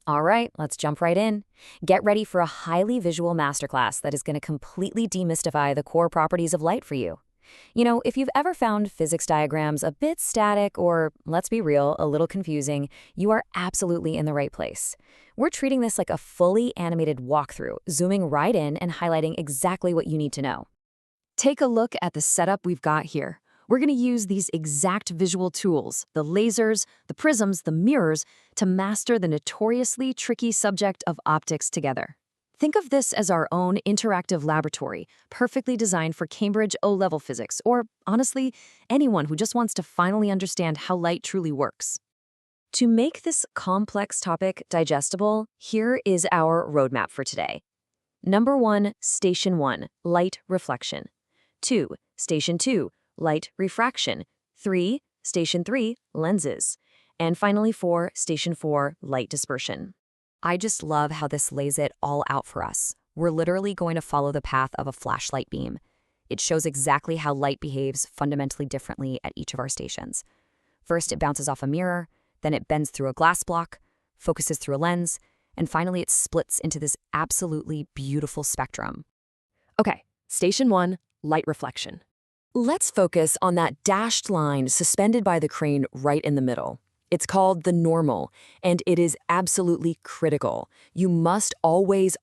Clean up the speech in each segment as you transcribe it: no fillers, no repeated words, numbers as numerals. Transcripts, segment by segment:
All right, let's jump right in. Get ready for a highly visual masterclass that is going to completely demystify the core properties of light for you. If you've ever found physics diagrams a bit static or, let's be real, a little confusing, you are absolutely in the right place. We're treating this like a fully animated walkthrough, zooming right in and highlighting exactly what you need to know. Take a look at the setup we've got here. We're going to use these exact visual tools, the lasers, the prisms, the mirrors, to master the notoriously tricky subject of optics together. Think of this as our own interactive laboratory, perfectly designed for Cambridge O-level physics, or, honestly, anyone who just wants to finally understand how light truly works. To make this complex topic digestible, here is our roadmap for today. Number 1, Station 1, light reflection. 2, Station 2, light refraction. 3, Station 3, lenses. And finally 4, Station 4, light dispersion. I just love how this lays it all out for us. We're literally going to follow the path of a flashlight beam. It shows exactly how light behaves fundamentally differently at each of our stations. First, it bounces off a mirror, then it bends through a glass block, focuses through a lens, and finally it splits into this absolutely beautiful spectrum. Okay, Station 1, light reflection. Let's focus on that dashed line suspended by the crane right in the middle. It's called the normal, and it is absolutely critical. You must always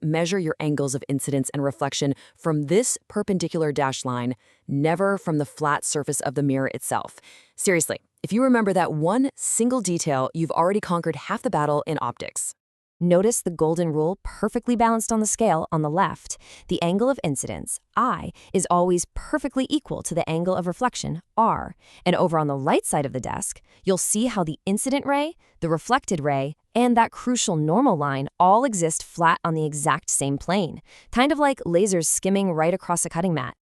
measure your angles of incidence and reflection from this perpendicular dashed line, never from the flat surface of the mirror itself. Seriously, if you remember that one single detail, you've already conquered half the battle in optics. Notice the golden rule perfectly balanced on the scale on the left. The angle of incidence, I, is always perfectly equal to the angle of reflection, R. And over on the right side of the desk, you'll see how the incident ray, the reflected ray, and that crucial normal line all exist flat on the exact same plane, kind of like lasers skimming right across a cutting mat.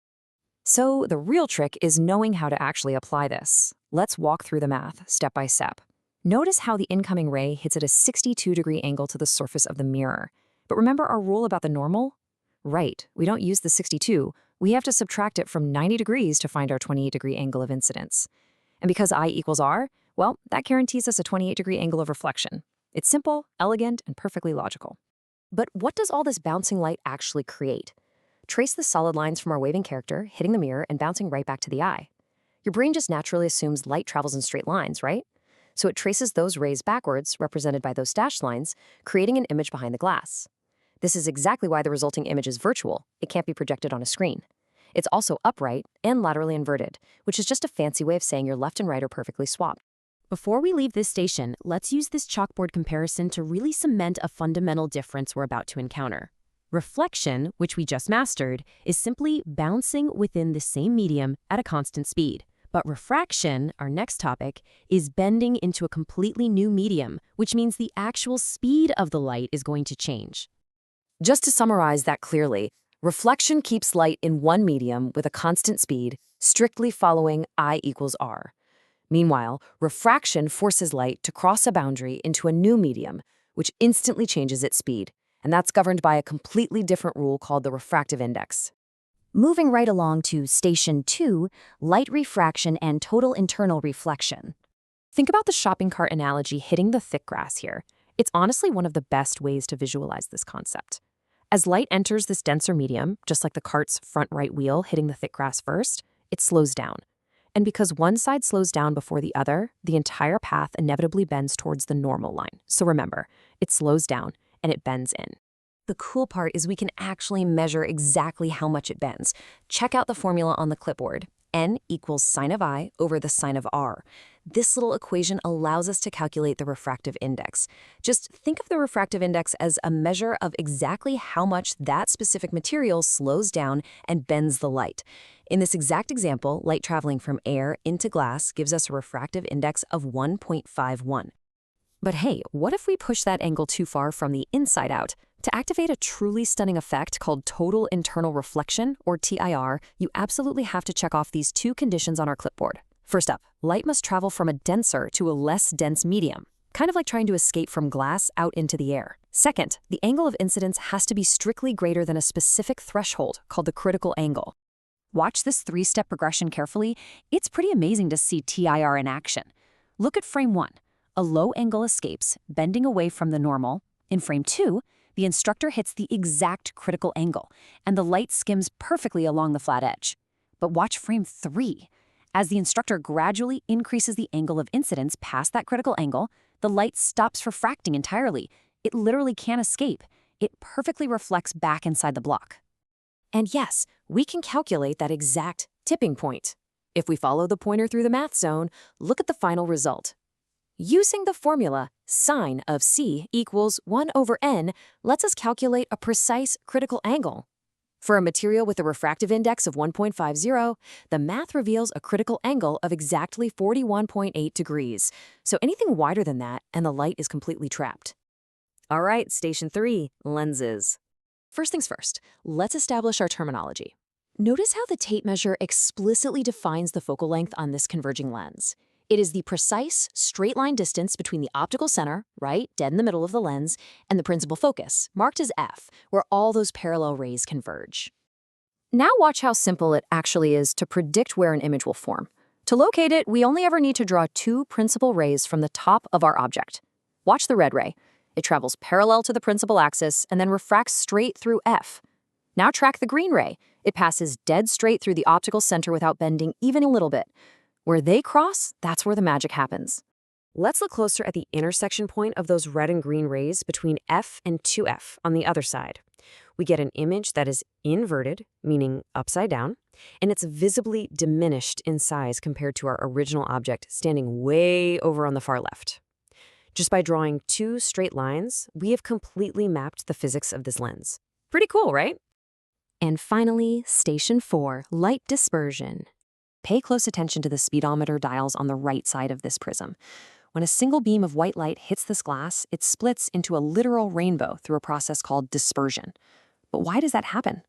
So the real trick is knowing how to actually apply this. Let's walk through the math, step by step. Notice how the incoming ray hits at a 62-degree angle to the surface of the mirror. But remember our rule about the normal? Right, we don't use the 62. We have to subtract it from 90 degrees to find our 28-degree angle of incidence. And because I equals R, well, that guarantees us a 28-degree angle of reflection. It's simple, elegant, and perfectly logical. But what does all this bouncing light actually create? Trace the solid lines from our waving character, hitting the mirror and bouncing right back to the eye. Your brain just naturally assumes light travels in straight lines, right? So it traces those rays backwards, represented by those dashed lines, creating an image behind the glass. This is exactly why the resulting image is virtual. It can't be projected on a screen. It's also upright and laterally inverted, which is just a fancy way of saying your left and right are perfectly swapped. Before we leave this station, let's use this chalkboard comparison to really cement a fundamental difference we're about to encounter. Reflection, which we just mastered, is simply bouncing within the same medium at a constant speed. But refraction, our next topic, is bending into a completely new medium, which means the actual speed of the light is going to change. Just to summarize that clearly, reflection keeps light in one medium with a constant speed, strictly following I equals R. Meanwhile, refraction forces light to cross a boundary into a new medium, which instantly changes its speed, and that's governed by a completely different rule called the refractive index. Moving right along to Station 2, light refraction and total internal reflection. Think about the shopping cart analogy hitting the thick grass here. It's honestly one of the best ways to visualize this concept. As light enters this denser medium, just like the cart's front right wheel hitting the thick grass first, it slows down. And because one side slows down before the other, the entire path inevitably bends towards the normal line. So remember, it slows down and it bends in. The cool part is we can actually measure exactly how much it bends. Check out the formula on the clipboard. N equals sine of I over the sine of R. This little equation allows us to calculate the refractive index. Just think of the refractive index as a measure of exactly how much that specific material slows down and bends the light. In this exact example, light traveling from air into glass gives us a refractive index of 1.51. But hey, what if we push that angle too far from the inside out? To activate a truly stunning effect called total internal reflection, or TIR, you absolutely have to check off these two conditions on our clipboard. First up, light must travel from a denser to a less dense medium, kind of like trying to escape from glass out into the air. Second, the angle of incidence has to be strictly greater than a specific threshold called the critical angle. Watch this three-step progression carefully. It's pretty amazing to see TIR in action. Look at frame 1. A low angle escapes, bending away from the normal. In frame 2, the instructor hits the exact critical angle, and the light skims perfectly along the flat edge. But watch frame 3. As the instructor gradually increases the angle of incidence past that critical angle, the light stops refracting entirely. It literally can't escape. It perfectly reflects back inside the block. And yes, we can calculate that exact tipping point. If we follow the pointer through the math zone, look at the final result. Using the formula sine of c equals 1 over n lets us calculate a precise critical angle. For a material with a refractive index of 1.50, the math reveals a critical angle of exactly 41.8 degrees. So anything wider than that, and the light is completely trapped. All right, station 3, lenses. First things first, let's establish our terminology. Notice how the tape measure explicitly defines the focal length on this converging lens. It is the precise, straight-line distance between the optical center, right, dead in the middle of the lens, and the principal focus, marked as F, where all those parallel rays converge. Now watch how simple it actually is to predict where an image will form. To locate it, we only ever need to draw 2 principal rays from the top of our object. Watch the red ray. It travels parallel to the principal axis and then refracts straight through F. Now track the green ray. It passes dead straight through the optical center without bending even a little bit. Where they cross, that's where the magic happens. Let's look closer at the intersection point of those red and green rays between F and 2F on the other side. We get an image that is inverted, meaning upside down, and it's visibly diminished in size compared to our original object standing way over on the far left. Just by drawing 2 straight lines, we have completely mapped the physics of this lens. Pretty cool, right? And finally, station 4, light dispersion. Pay close attention to the speedometer dials on the right side of this prism. When a single beam of white light hits this glass, it splits into a literal rainbow through a process called dispersion. But why does that happen?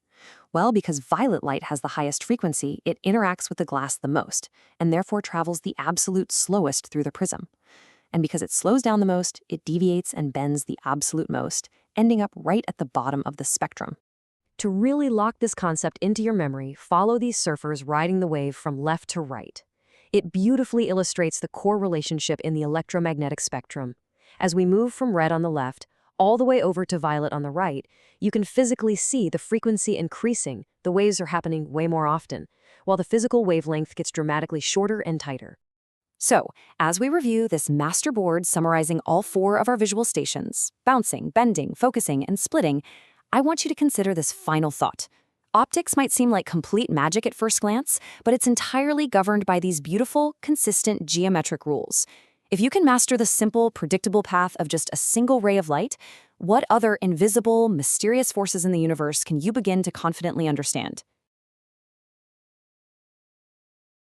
Well, because violet light has the highest frequency, it interacts with the glass the most, and therefore travels the absolute slowest through the prism. And because it slows down the most, it deviates and bends the absolute most, ending up right at the bottom of the spectrum. To really lock this concept into your memory, follow these surfers riding the wave from left to right. It beautifully illustrates the core relationship in the electromagnetic spectrum. As we move from red on the left, all the way over to violet on the right, you can physically see the frequency increasing. The waves are happening way more often, while the physical wavelength gets dramatically shorter and tighter. So, as we review this master board summarizing all 4 of our visual stations, bouncing, bending, focusing, and splitting, I want you to consider this final thought. Optics might seem like complete magic at first glance, but it's entirely governed by these beautiful, consistent geometric rules. If you can master the simple, predictable path of just a single ray of light, what other invisible, mysterious forces in the universe can you begin to confidently understand?